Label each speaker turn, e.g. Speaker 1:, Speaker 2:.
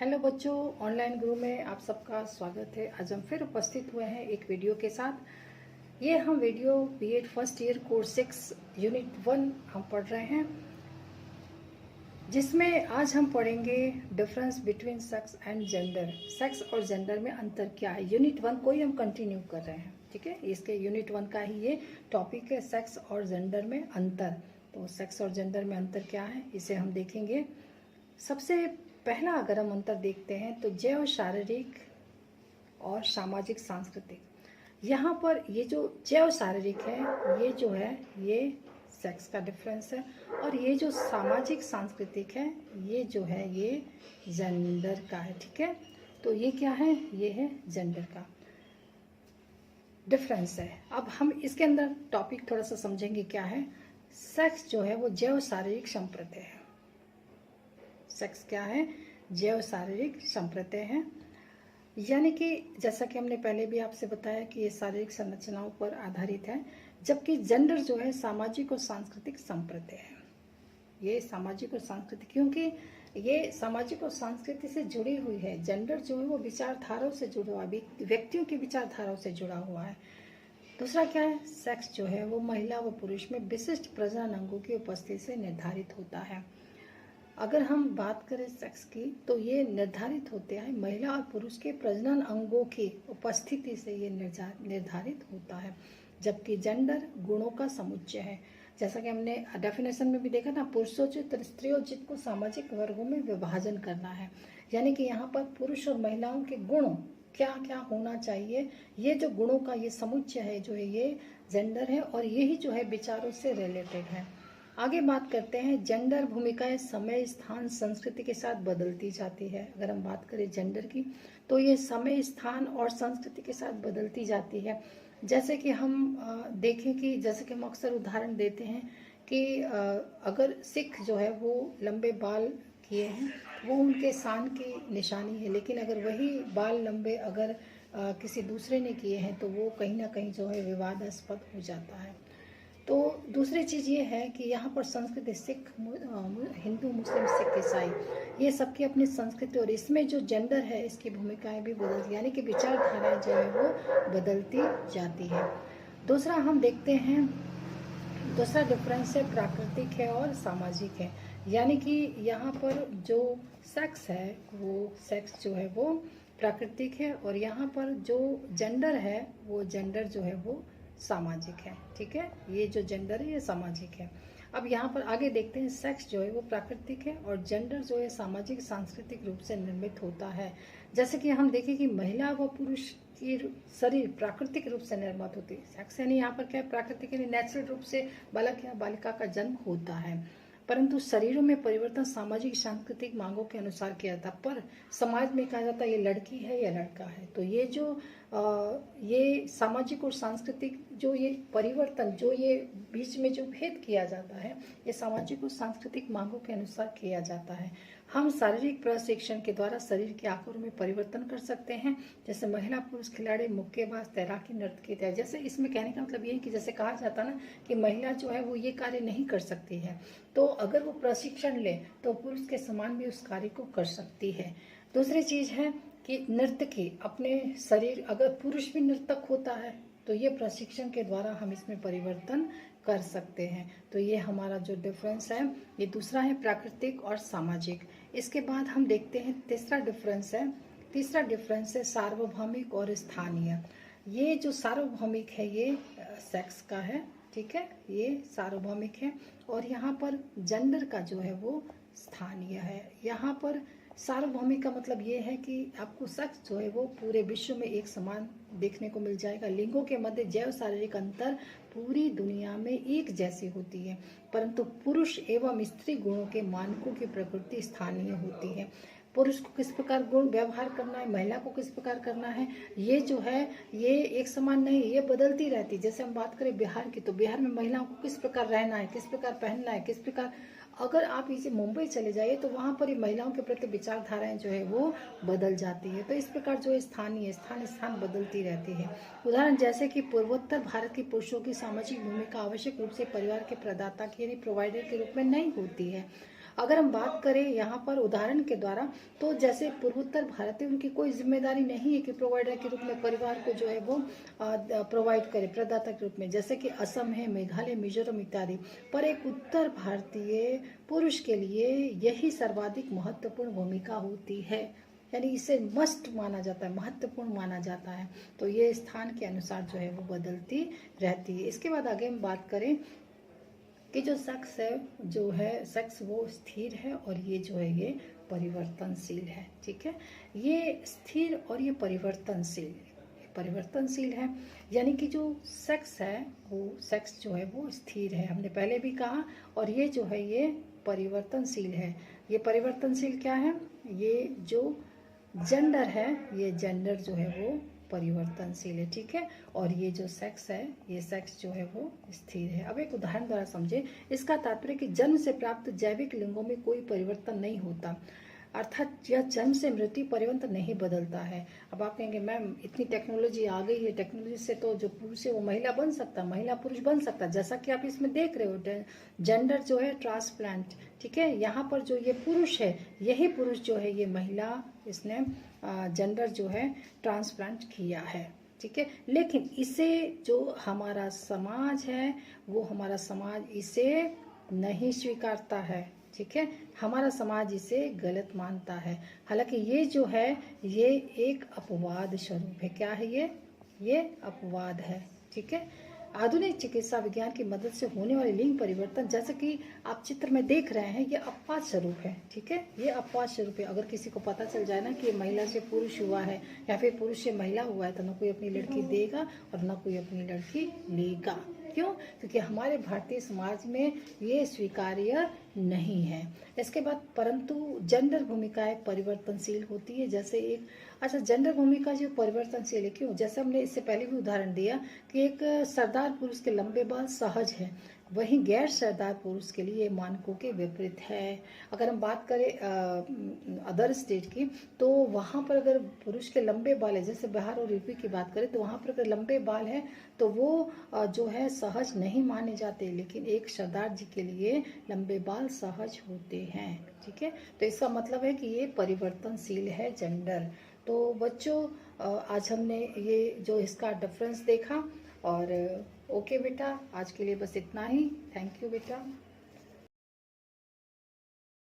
Speaker 1: Hello बच्चों, online गुरु में आप सबका स्वागत है। आज हम फिर उपस्थित हुए हैं एक वीडियो के साथ। ये हम video BEd first year course 6 unit 1 हम पढ़ रहे हैं, जिसमें आज हम पढ़ेंगे difference between sex and gender. Sex और जेंडर में अंतर क्या है। यूनिट 1 को ही हम कंटिन्यू कर रहे हैं, ठीक है। इसके यूनिट 1 का ही ये टॉपिक है, सेक्स और जेंडर में अंतर। तो सेक्स और जेंडर में अंतर क्या है, इसे हम देखेंगे। सबसे पहला अगर हम अंतर देखते हैं तो जैव शारीरिक और सामाजिक सांस्कृतिक। यहाँ पर ये जो जैव शारीरिक है, ये जो है ये सेक्स का डिफरेंस है, और ये जो सामाजिक सांस्कृतिक है, ये जो है ये जेंडर का है, ठीक है। तो ये क्या है, ये है जेंडर का डिफरेंस है। अब हम इसके अंदर टॉपिक थोड़ा सा समझेंगे क्या है। सेक्स जो है वो जैव शारीरिक संप्रदाय है। सेक्स क्या है, जैव शारीरिक संप्रदाय है। यानी कि जैसा कि हमने पहले भी आपसे बताया कि ये शारीरिक संरचनाओं पर आधारित है, जबकि जेंडर जो है सामाजिक और सांस्कृतिक संप्रदाय है। ये सामाजिक और सांस्कृतिक, क्योंकि ये सामाजिक और संस्कृति से जुड़ी हुई है। जेंडर जो है वो विचारधाराओं से जुड़ा हुआ है, व्यक्तियों की विचारधाराओं से जुड़ा हुआ है। दूसरा क्या है, सेक्स जो है वो महिला व पुरुष में विशिष्ट प्रजनन अंगों की उपस्थिति से निर्धारित होता है। अगर हम बात करें सेक्स की, तो ये निर्धारित होते हैं महिला और पुरुष के प्रजनन अंगों की उपस्थिति से ये निर्धारित होता है, जबकि जेंडर गुणों का समुच्चय है। जैसा कि हमने डेफिनेशन में भी देखा ना, पुरुषोचित स्त्रियोचित को सामाजिक वर्गों में विभाजन करना है। यानी कि यहाँ पर पुरुष और महिलाओं के गुण क्या क्या होना चाहिए, ये जो गुणों का ये समुच्चय है जो है ये जेंडर है, और यही जो है विचारों से रिलेटेड है। आगे बात करते हैं, जेंडर भूमिकाएं समय स्थान संस्कृति के साथ बदलती जाती है। अगर हम बात करें जेंडर की, तो ये समय स्थान और संस्कृति के साथ बदलती जाती है। जैसे कि हम देखें कि जैसे कि हम अक्सर उदाहरण देते हैं कि अगर सिख जो है वो लंबे बाल किए हैं, वो उनके शान की निशानी है, लेकिन अगर वही बाल लंबे अगर किसी दूसरे ने किए हैं तो वो कहीं ना कहीं जो है विवादास्पद हो जाता है। तो दूसरी चीज़ ये है कि यहाँ पर संस्कृति, सिख, हिंदू, मुस्लिम, सिख, ईसाई, ये सबकी अपनी संस्कृति, और इसमें जो जेंडर है इसकी भूमिकाएं भी बदलती, यानी कि विचारधाराएं जो है वो बदलती जाती है। दूसरा हम देखते हैं, दूसरा डिफरेंस है प्राकृतिक है और सामाजिक है। यानी कि यहाँ पर जो सेक्स है वो सेक्स जो है वो प्राकृतिक है, और यहाँ पर जो जेंडर है वो जेंडर जो है वो सामाजिक है, ठीक है। ये जो जेंडर है ये सामाजिक है। अब यहाँ पर आगे देखते हैं, सेक्स जो है वो प्राकृतिक है और जेंडर जो है सामाजिक सांस्कृतिक रूप से निर्मित होता है। जैसे कि हम देखें कि महिला व पुरुष की शरीर प्राकृतिक रूप से निर्मित होती है। सेक्स यानी यहाँ पर क्या है, प्राकृतिक यानी नेचुरल रूप से बालक या बालिका का जन्म होता है, परंतु शरीरों में परिवर्तन सामाजिक सांस्कृतिक मांगों के अनुसार किया जाता है। पर समाज में कहा जाता है ये लड़की है या लड़का है। तो ये जो ये सामाजिक और सांस्कृतिक जो ये परिवर्तन, जो ये बीच में जो भेद किया जाता है, ये सामाजिक और सांस्कृतिक मांगों के अनुसार किया जाता है। हम शारीरिक प्रशिक्षण के द्वारा शरीर के आकारों में परिवर्तन कर सकते हैं, जैसे महिला पुरुष खिलाड़ी, मुक्केबाज, तैराकी, नर्तकी इत्यादि। जैसे इसमें कहने का मतलब ये है कि जैसे कहा जाता है ना कि महिला जो है वो ये कार्य नहीं कर सकती है, तो अगर वो प्रशिक्षण ले तो पुरुष के समान भी उस कार्य को कर सकती है। दूसरी चीज है कि नर्तकी अपने शरीर, अगर पुरुष भी नर्तक होता है तो ये प्रशिक्षण के द्वारा हम इसमें परिवर्तन कर सकते हैं। तो ये हमारा जो डिफरेंस है ये दूसरा है, प्राकृतिक और सामाजिक। इसके बाद हम देखते हैं तीसरा डिफरेंस है। तीसरा डिफरेंस है सार्वभौमिक और स्थानीय। ये जो सार्वभौमिक है ये सेक्स का है, ठीक है, ये सार्वभौमिक है, और यहाँ पर जेंडर का जो है वो स्थानीय है। यहाँ पर सार्वभौमिक का मतलब ये है कि आपको सेक्स जो है वो पूरे विश्व में एक समान देखने को मिल जाएगा। लिंगों के मध्य जैव शारीरिक अंतर पूरी दुनिया में एक जैसी होती है, परंतु पुरुष एवं स्त्री गुणों के मानकों की प्रकृति स्थानीय होती है। पुरुष को किस प्रकार गुण व्यवहार करना है, महिला को किस प्रकार करना है, ये जो है ये एक समान नहीं, ये बदलती रहती है। जैसे हम बात करें बिहार की, तो बिहार में महिलाओं को किस प्रकार रहना है, किस प्रकार पहनना है, किस प्रकार, अगर आप इसे मुंबई चले जाइए तो वहाँ पर ही महिलाओं के प्रति विचारधाराएं जो है वो बदल जाती है। तो इस प्रकार जो है स्थानीय स्थान बदलती रहती है। उदाहरण जैसे कि पूर्वोत्तर भारत के पुरुषों की सामाजिक भूमिका आवश्यक रूप से परिवार के प्रदाता के यानी प्रोवाइडर के रूप में नहीं होती है। अगर हम बात करें यहाँ पर उदाहरण के द्वारा, तो जैसे पूर्वोत्तर भारत है, उनकी कोई जिम्मेदारी नहीं है कि प्रोवाइडर के रूप में परिवार को जो है वो प्रोवाइड करे, प्रदाता के रूप में, जैसे कि असम है, मेघालय, मिजोरम इत्यादि। पर एक उत्तर भारतीय पुरुष के लिए यही सर्वाधिक महत्वपूर्ण भूमिका होती है, यानी इसे मस्ट माना जाता है, महत्वपूर्ण माना जाता है। तो ये स्थान के अनुसार जो है वो बदलती रहती है। इसके बाद आगे हम बात करें कि जो सेक्स है, जो है सेक्स वो स्थिर है और ये जो है ये परिवर्तनशील है। ठीक है, ये स्थिर और ये परिवर्तनशील है, यानी कि जो सेक्स है वो सेक्स जो है वो स्थिर है, हमने पहले भी कहा, और ये जो है ये परिवर्तनशील है। ये परिवर्तनशील क्या है, ये जो जेंडर है, ये जेंडर जो है वो परिवर्तनशील है। ठीक है, और ये जो सेक्स है, ये सेक्स जो है वो स्थिर है। अब एक उदाहरण द्वारा समझे, इसका तात्पर्य कि जन्म से प्राप्त जैविक लिंगों में कोई परिवर्तन नहीं होता, अर्थात यह जन्म से मृत्यु पर्यंत नहीं बदलता है। अब आप कहेंगे मैम इतनी टेक्नोलॉजी आ गई है, टेक्नोलॉजी से तो जो पुरुष है वो महिला बन सकता, महिला पुरुष बन सकता, जैसा कि आप इसमें देख रहे हो, जेंडर जो है ट्रांसप्लांट। ठीक है, यहाँ पर जो ये पुरुष है, यही पुरुष जो है ये महिला, इसने जेंडर जो है ट्रांसप्लांट किया है। ठीक है, लेकिन इसे जो हमारा समाज है, वो हमारा समाज इसे नहीं स्वीकारता है। ठीक है, हमारा समाज इसे गलत मानता है। हालांकि ये जो है ये एक अपवाद स्वरूप है। क्या है ये अपवाद है। ठीक है, आधुनिक चिकित्सा विज्ञान की मदद से होने वाले लिंग परिवर्तन, जैसे कि आप चित्र में देख रहे हैं, ये अपवाद स्वरूप है। ठीक है, ये अपवाद स्वरूप है। अगर किसी को पता चल जाए ना कि ये महिला से पुरुष हुआ है या फिर पुरुष से महिला हुआ है, तो न कोई अपनी लड़की देगा और न कोई अपनी लड़की लेगा। क्यों? क्योंकि हमारे भारतीय समाज में ये स्वीकार्य नहीं है। इसके बाद परंतु जेंडर भूमिकाएं परिवर्तनशील होती है। जैसे एक अच्छा, जेंडर भूमिका जो परिवर्तनशील है, क्यों? जैसे हमने इससे पहले भी उदाहरण दिया कि एक सरदार पुरुष के लंबे बाल सहज है, वहीं गैर सरदार पुरुष के लिए मानकों के विपरीत है। अगर हम बात करें अदर स्टेट की, तो वहाँ पर अगर पुरुष के लंबे बाल है, जैसे बिहार और यूपी की बात करें, तो वहाँ पर अगर लंबे बाल है तो वो जो है सहज नहीं माने जाते, लेकिन एक सरदार जी के लिए लंबे बाल सहज होते हैं। ठीक है, तो इसका मतलब है कि ये परिवर्तनशील है जेंडर। तो बच्चों आज हमने ये जो इसका डिफरेंस देखा, और ओके बेटा, आज के लिए बस इतना ही। थैंक यू बेटा।